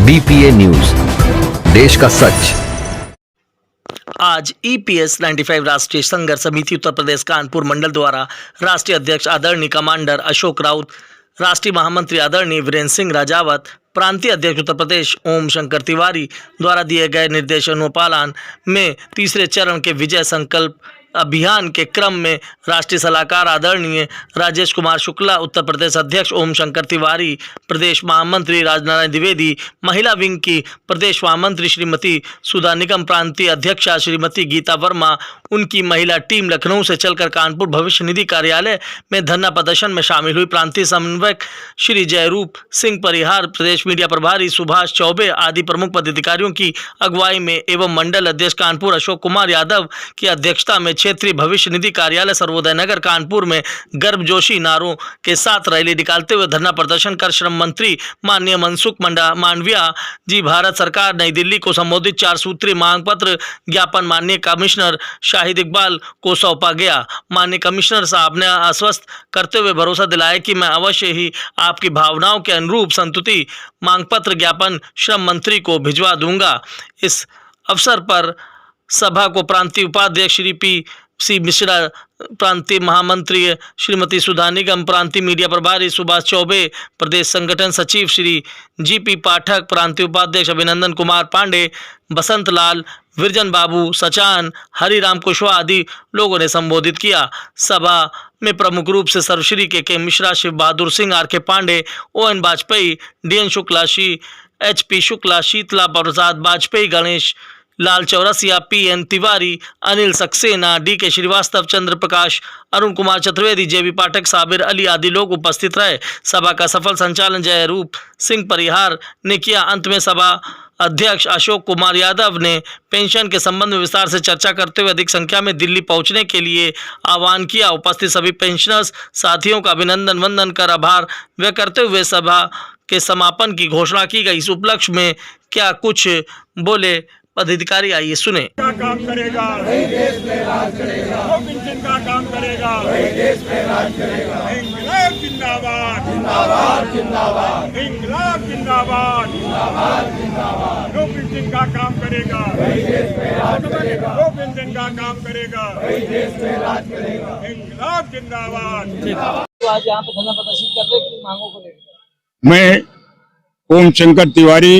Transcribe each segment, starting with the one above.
BPA news, देश का सच। आज EPS 95 राष्ट्रीय संघर्ष समिति उत्तर प्रदेश कानपुर मंडल द्वारा राष्ट्रीय अध्यक्ष आदरणीय कमांडर अशोक राउत, राष्ट्रीय महामंत्री आदरणीय वीरेंद्र सिंह राजावत, प्रांतीय अध्यक्ष उत्तर प्रदेश ओम शंकर तिवारी द्वारा दिए गए निर्देशानुपालन में तीसरे चरण के विजय संकल्प अभियान के क्रम में राष्ट्रीय सलाहकार आदरणीय राजेश कुमार शुक्ला, उत्तर प्रदेश अध्यक्ष ओम शंकर तिवारी, प्रदेश महामंत्री राजनारायण द्विवेदी, महिला विंग की प्रदेश महामंत्री श्रीमती सुधा निगम, प्रांतीय अध्यक्षा श्रीमती गीता वर्मा, उनकी महिला टीम लखनऊ से चलकर कानपुर भविष्य निधि कार्यालय में धरना प्रदर्शन में शामिल हुई। प्रांतीय समन्वयक श्री जयरूप सिंह परिहार, प्रदेश मीडिया प्रभारी सुभाष चौबे आदि प्रमुख पदाधिकारियों की अगुवाई में एवं मंडल अध्यक्ष कानपुर अशोक कुमार यादव की अध्यक्षता में क्षेत्रीय भविष्य निधि कार्यालय सर्वोदय नगर कानपुर में गर्मजोशी नारों के साथ रैली निकालते हुए धरना प्रदर्शन कर श्रम मंत्री माननीय मनसुख मांडविया जी भारत सरकार नई दिल्ली को संबोधित 4 सूत्रीय मांग पत्र ज्ञापन माननीय कमिश्नर शाहिद इकबाल को सौंपा गया। माननीय कमिश्नर साहब ने आश्वस्त करते हुए भरोसा दिलाया कि मैं अवश्य ही आपकी भावनाओं के अनुरूप संतुति मांग पत्र ज्ञापन श्रम मंत्री को भिजवा दूंगा। इस अवसर पर सभा को प्रांतीय उपाध्यक्ष श्री P.C. मिश्रा, प्रांतीय महामंत्री श्रीमती सुधा निगम, प्रांतीय मीडिया प्रभारी सुभाष चौबे, प्रदेश संगठन सचिव श्री G.P. पाठक, प्रांतीय उपाध्यक्ष अभिनंदन कुमार पांडे, बसंत लाल, विरजन बाबू, सचान, हरिराम कुशवाहा आदि लोगों ने संबोधित किया। सभा में प्रमुख रूप से सर्वश्री के Mishra, Shiv Bahadur Singh, R.K. Pandey, O.N. Vajpayee, D.N. Shukla, H.P. Shukla, Sheetla प्रसाद वाजपेयी, गणेश लाल चौरसिया, P.N. तिवारी, अनिल सक्सेना, D.K. श्रीवास्तव, चंद्र प्रकाश, अरुण कुमार चतुर्वेदी, J.B. पाठक, साबिर अली आदि लोग उपस्थित रहे। सभा का सफल संचालन जयरूप सिंह परिहार ने किया। अंत में सभा अध्यक्ष अशोक कुमार यादव ने पेंशन के संबंध में विस्तार से चर्चा करते हुए अधिक संख्या में दिल्ली पहुंचने के लिए आह्वान किया। उपस्थित सभी पेंशनर्स साथियों का अभिनंदन वंदन कर आभार व्यक्त करते हुए सभा के समापन की घोषणा की गई। इस उपलक्ष्य में क्या कुछ बोले पदाधिकारी, आइए सुने। का काम करेगा वही देश में राज करेगा, वो पेंशन का काम करेगा वही देश में राज करेगा। इंकलाब जिंदाबाद जिंदाबाद जिंदाबाद, इंकलाब जिंदाबाद जिंदाबाद जिंदाबाद। जो पेंशन का काम करेगा वही देश में राज करेगा, वो पेंशन का काम करेगा वही देश में राज करेगा। इंकलाब जिंदाबाद जिंदाबाद। तो आज यहाँ पे धरना प्रदर्शन कर रहे हैं मांगों को लेकर। मैं ओम शंकर तिवारी,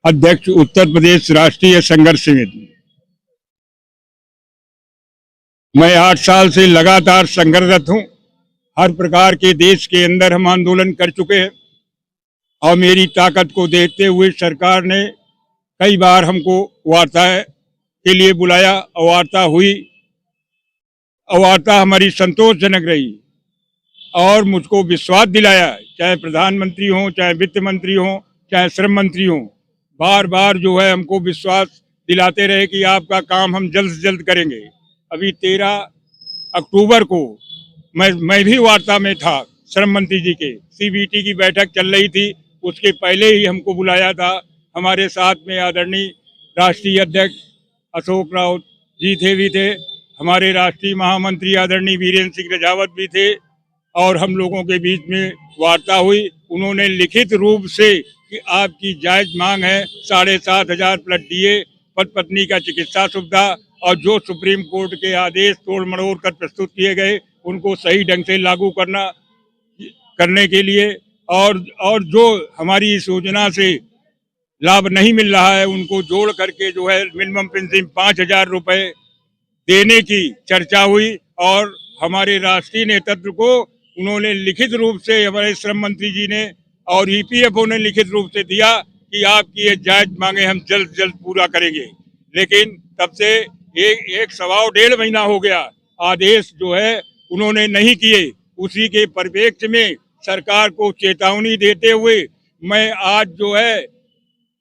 अध्यक्ष उत्तर प्रदेश राष्ट्रीय संघर्ष समिति। मैं 8 साल से लगातार संघर्षरत हूं। हर प्रकार के देश के अंदर हम आंदोलन कर चुके हैं और मेरी ताकत को देखते हुए सरकार ने कई बार हमको वार्ता के लिए बुलाया और वार्ता हुई और वार्ता हमारी संतोषजनक रही और मुझको विश्वास दिलाया, चाहे प्रधानमंत्री हो, चाहे वित्त मंत्री हो, चाहे श्रम मंत्री हो, बार बार जो है हमको विश्वास दिलाते रहे कि आपका काम हम जल्द से जल्द करेंगे। अभी 13 अक्टूबर को मैं भी वार्ता में था। श्रम मंत्री जी के CBT की बैठक चल रही थी, उसके पहले ही हमको बुलाया था। हमारे साथ में आदरणीय राष्ट्रीय अध्यक्ष अशोक राउत जी भी थे, हमारे राष्ट्रीय महामंत्री आदरणीय वीरेंद्र सिंह राजावत भी थे और हम लोगों के बीच में वार्ता हुई। उन्होंने लिखित रूप से कि आपकी जायज मांग है 7,500 प्लस DA, पति पत्नी का चिकित्सा सुविधा और जो सुप्रीम कोर्ट के आदेश तोड़ मरोड़ कर प्रस्तुत किए गए उनको सही ढंग से लागू करने के लिए और जो हमारी इस योजना से लाभ नहीं मिल रहा है उनको जोड़ करके जो है मिनिमम पेंशन 5,000 रुपए देने की चर्चा हुई और हमारे राष्ट्रीय नेतृत्व को उन्होंने लिखित रूप से, हमारे श्रम मंत्री जी ने और EPFO ने लिखित रूप से दिया कि आपकी ये जायज मांगे हम जल्द से जल्द पूरा करेंगे। लेकिन तब से एक 1.25 महीना हो गया, आदेश जो है उन्होंने नहीं किए। उसी के परिप्रेक्ष्य में सरकार को चेतावनी देते हुए मैं आज जो है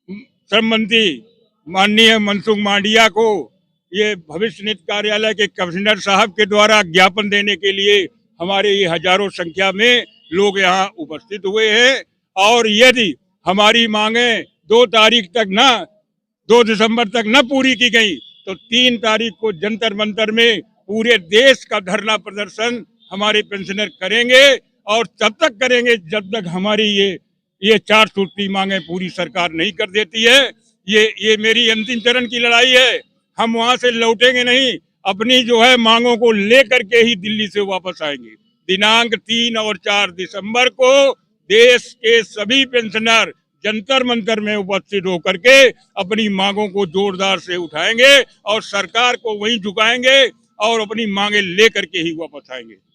श्रम मंत्री माननीय मनसुख मांडविया को ये भविष्य निधि कार्यालय के कमिश्नर साहब के द्वारा ज्ञापन देने के लिए हमारे ये हजारों संख्या में लोग यहाँ उपस्थित हुए हैं और यदि हमारी मांगे 2 दिसंबर तक न पूरी की गई तो 3 तारीख को जंतर मंतर में पूरे देश का धरना प्रदर्शन हमारे पेंशनर करेंगे और तब तक करेंगे जब तक हमारी ये ये 4 सूत्री मांगे पूरी सरकार नहीं कर देती है। ये मेरी अंतिम चरण की लड़ाई है। हम वहां से लौटेंगे नहीं, अपनी जो है मांगों को लेकर के ही दिल्ली से वापस आएंगे। दिनांक 3 और 4 दिसंबर को देश के सभी पेंशनर जंतर मंतर में उपस्थित होकर के अपनी मांगों को जोरदार से उठाएंगे और सरकार को वहीं झुकाएंगे और अपनी मांगे लेकर के ही वापस आएंगे।